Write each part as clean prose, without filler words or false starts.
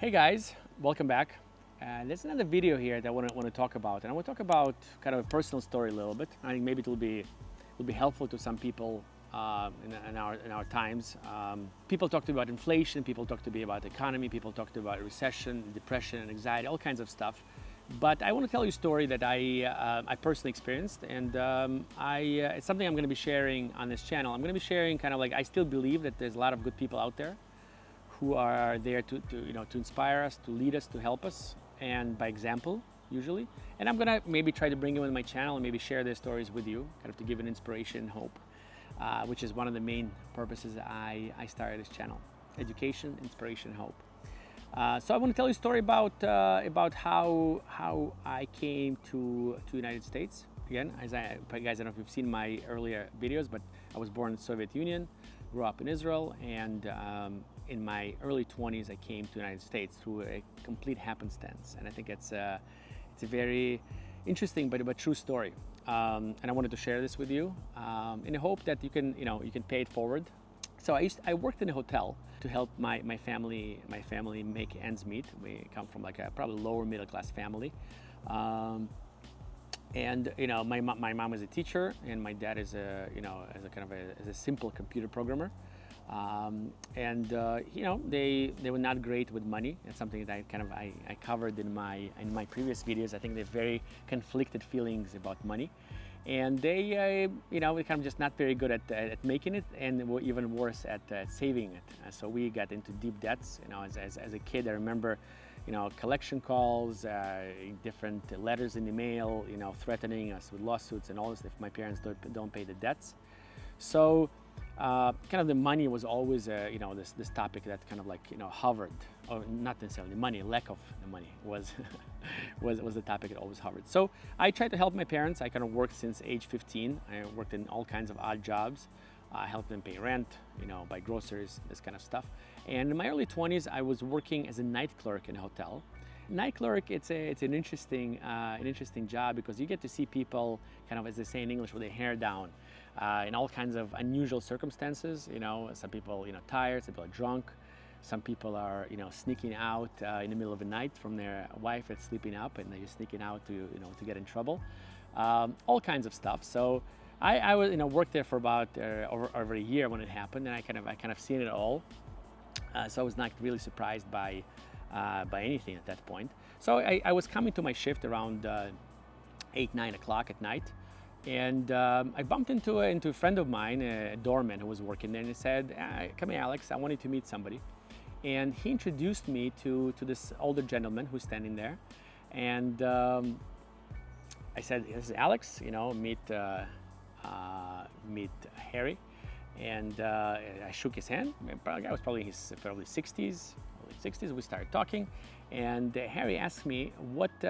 Hey guys, welcome back. There's another video here that I want to talk about, and I want to talk about kind of a personal story a little bit. I think maybe it will be helpful to some people in our times. People talk to me about inflation, people talk to me about the economy, people talk to me about recession, depression, and anxiety, all kinds of stuff. But I want to tell you a story that I personally experienced, and it's something I'm going to be sharing on this channel. I'm going to be sharing kind of like, I still believe that there's a lot of good people out there who are there to inspire us, to lead us, to help us, and by example, usually. And I'm gonna maybe try to bring you on my channel and maybe share their stories with you, kind of to give an inspiration and hope, which is one of the main purposes I started this channel: education, inspiration, hope. So I want to tell you a story about how I came to United States. Again, guys, I don't know if you've seen my earlier videos, but I was born in the Soviet Union, grew up in Israel, and in my early 20s, I came to the United States through a complete happenstance. And I think it's a very interesting but true story. And I wanted to share this with you in the hope that you can pay it forward. So I worked in a hotel to help my family make ends meet. We come from like a probably lower middle class family. And my mom is a teacher, and my dad is a simple computer programmer. They were not great with money. It's something that I covered in my previous videos. I think they have very conflicted feelings about money, and they were kind of just not very good at making it, and were even worse at saving it. So we got into deep debts. As a kid, I remember collection calls, different letters in the mail, threatening us with lawsuits and all this if my parents don't pay the debts. So kind of the money was always this topic that kind of like hovered, or not necessarily money, lack of the money was was the topic that always hovered. So I tried to help my parents. I kind of worked since age 15. I worked in all kinds of odd jobs. I helped them pay rent, buy groceries, this kind of stuff. And in my early 20s, I was working as a night clerk in a hotel. Night clerk, it's an interesting job because you get to see people kind of, as they say in English, with their hair down, in all kinds of unusual circumstances. Some people tired, some people are drunk, some people are sneaking out in the middle of the night from their wife that's sleeping up, and they're just sneaking out to get in trouble. All kinds of stuff. So I was worked there for about over a year when it happened, and I kind of seen it all. So I was not really surprised by anything at that point. So I was coming to my shift around 8, 9 o'clock at night, and I bumped into a friend of mine, a doorman who was working there, and he said, "Come here, Alex, I wanted to meet somebody." And he introduced me to this older gentleman who's standing there, and I said, "This is Alex, meet Harry." And I shook his hand. The guy was probably in his 60s. We started talking, and Harry asked me, "What do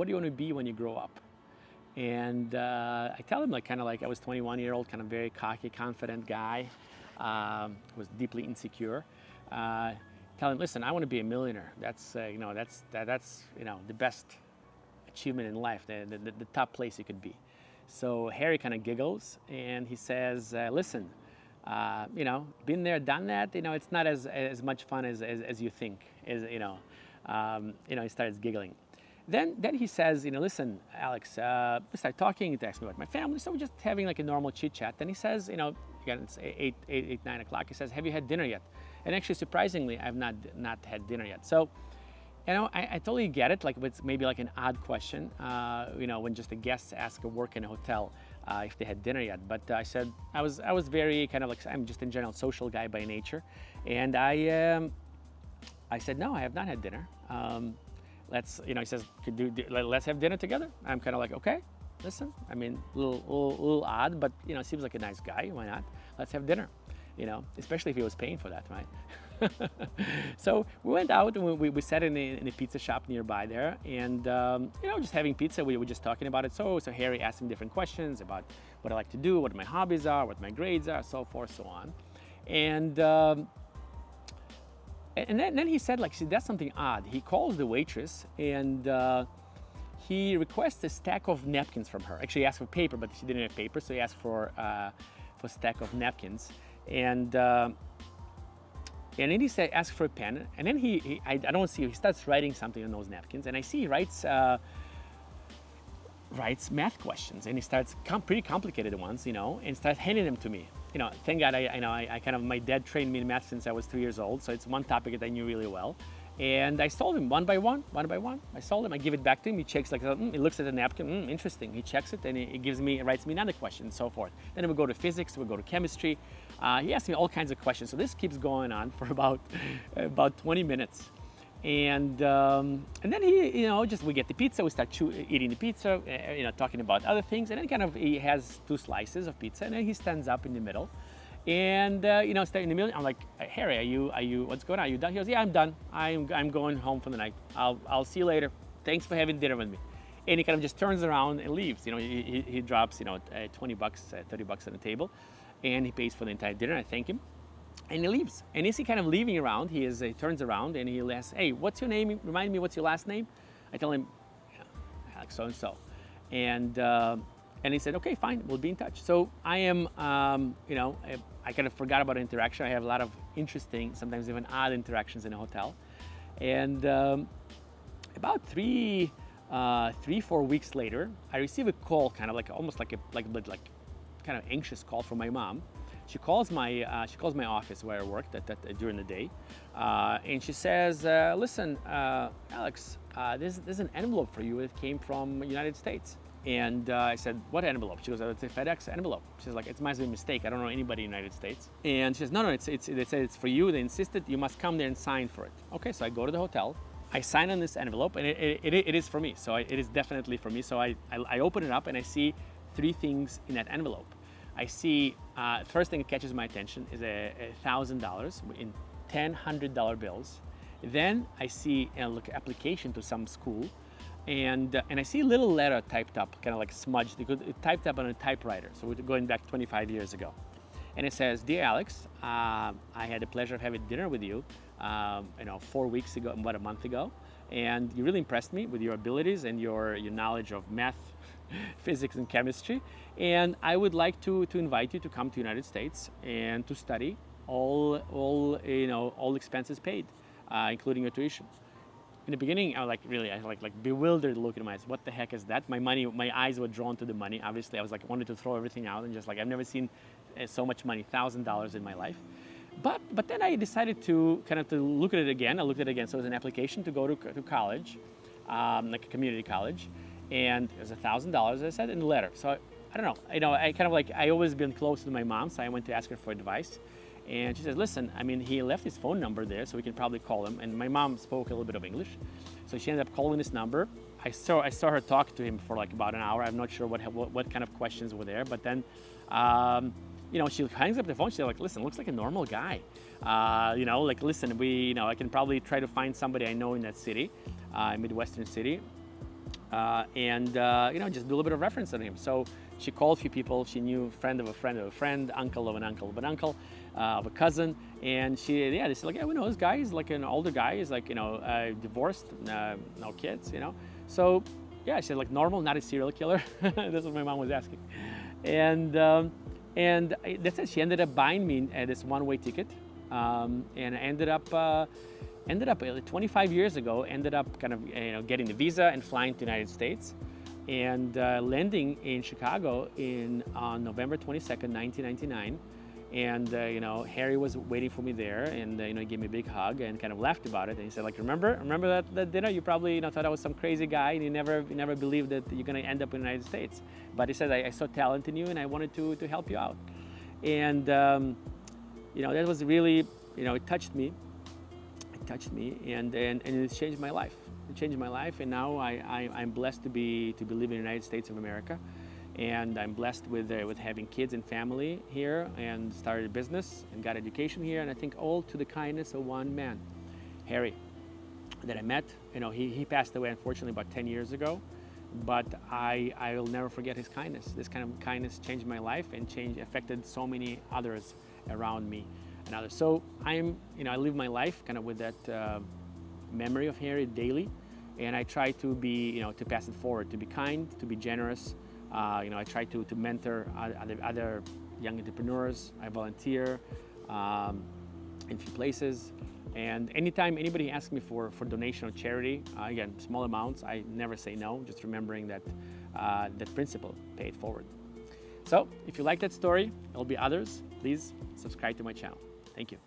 you want to be when you grow up?" And I tell him kind of like I was 21-year-old, kind of very cocky, confident guy, was deeply insecure. Tell him, "Listen, I want to be a millionaire. That's the best achievement in life, the top place you could be." So Harry kind of giggles, and he says, "Listen, been there, done that. It's not as much fun as you think." He starts giggling. Then he says, "Listen, Alex, we start talking. He asks me about my family, so we're just having like a normal chit chat." Then he says, again, it's 8, 9 o'clock. He says, "Have you had dinner yet?" And actually, surprisingly, I've not had dinner yet. So, I totally get it. Like it's maybe like an odd question, when just a guest asks a work in a hotel if they had dinner yet. But I said I was very kind of like, I'm just in general social guy by nature, and I said, "No, I have not had dinner. He says, let's have dinner together." I'm kind of like, "Okay, listen, I mean, a little odd, but seems like a nice guy. Why not? Let's have dinner." Especially if he was paying for that, right? So we went out and we sat in a pizza shop nearby there, and just having pizza. We were just talking about it. So Harry asked me different questions about what I like to do, what my hobbies are, what my grades are, so forth, so on. And then he said, like, see, that's something odd. He calls the waitress, and he requests a stack of napkins from her. Actually, he asked for paper, but she didn't have paper, so he asked for a stack of napkins. And And then he said, ask for a pen. And then I don't see, he starts writing something on those napkins. And I see he writes math questions, and he starts pretty complicated ones, and starts handing them to me. Thank God I kind of, my dad trained me in math since I was 3 years old, so it's one topic that I knew really well. And I solved him one by one. I solved him, I give it back to him, he checks, like, he looks at the napkin, interesting, he checks it, and he writes me another question, and so forth. Then we go to physics, we go to chemistry. He asks me all kinds of questions, so this keeps going on for about 20 minutes. And then we get the pizza, we start eating the pizza, talking about other things, and then he has 2 slices of pizza, and then he stands up in the middle, and start in the middle. I'm like, Harry, are you, what's going on? Are you done? He goes, yeah, I'm done. I'm going home for the night. I'll see you later. Thanks for having dinner with me. And he kind of just turns around and leaves. He drops, $20, $30 on the table, and he pays for the entire dinner. I thank him. And he leaves. And as he kind of leaving around, he turns around and he asks, hey, what's your name? Remind me, what's your last name? I tell him, Alex so-and-so. And he said, okay, fine, we'll be in touch. So I am, I kind of forgot about interaction. I have a lot of interesting, sometimes even odd interactions in a hotel. And about 3, 4 weeks later, I receive a call, kind of like almost like kind of anxious call from my mom. She calls my office where I worked during the day, and she says, "Listen, Alex, there's an envelope for you. It came from the United States." And I said, "What envelope?" She goes, "It's a FedEx envelope." She's like, "It must be a mistake. I don't know anybody in the United States." And she says, "No, they said it's for you. They insisted you must come there and sign for it." Okay, so I go to the hotel. I sign on this envelope, and it is for me. So it is definitely for me. So I open it up, and I see 3 things in that envelope. I see, first thing that catches my attention is $1,000 in $100 bills. Then I see an application to some school, and I see a little letter typed up, kind of like smudged, typed up on a typewriter. So we're going back 25 years ago. And it says, "Dear Alex, I had the pleasure of having dinner with you, 4 weeks ago, about a month ago, and you really impressed me with your abilities and your knowledge of math, physics, and chemistry. And I would like to invite you to come to the United States and to study, all expenses paid, including your tuition." In the beginning, I was like bewildered, looking at my eyes. What the heck is that? My eyes were drawn to the money. Obviously, I was like, wanted to throw everything out and just like, I've never seen so much money, $1,000 in my life. But then I decided to look at it again. I looked at it again. So it was an application to go to college, like a community college, and it was $1,000, as I said, in the letter. So I don't know. I always been close to my mom, so I went to ask her for advice. And she says, listen, he left his phone number there, so we can probably call him. And my mom spoke a little bit of English, so she ended up calling this number. I saw her talk to him for like about an hour. I'm not sure what kind of questions were there, but then, she hangs up the phone. She's like, listen, looks like a normal guy. Listen, I can probably try to find somebody I know in that city, Midwestern city, just do a little bit of reference on him. So she called a few people she knew, friend of a friend of a friend, uncle of an uncle of an uncle, of a cousin, and they said like, yeah, we know this guy. He's like an older guy. He's like, divorced, no kids, So yeah, she said like normal, not a serial killer. That's what my mom was asking, and that's it. She ended up buying me this one-way ticket, and I ended up 25 years ago, getting the visa and flying to the United States, and landing in Chicago on November 22nd, 1999. And Harry was waiting for me there, and he gave me a big hug and kind of laughed about it. And he said, like, remember that dinner? You probably thought I was some crazy guy, and you never believed that you're going to end up in the United States. But he said, I saw talent in you, and I wanted to help you out. And that was really, it touched me. And it changed my life. It changed my life, and now I'm blessed to be living in the United States of America, and I'm blessed with having kids and family here, and started a business and got education here, and I think all to the kindness of one man, Harry, that I met. He passed away unfortunately about 10 years ago, but I will never forget his kindness. This kind of kindness changed my life and affected so many others around me. So I live my life kind of with that memory of Harry daily, and I try to be, to pass it forward, to be kind, to be generous. I try to mentor other young entrepreneurs. I volunteer, in a few places. And anytime anybody asks me for donation or charity, again, small amounts, I never say no, just remembering that, that principle, pay it forward. So if you like that story, there'll be others, please subscribe to my channel. Thank you.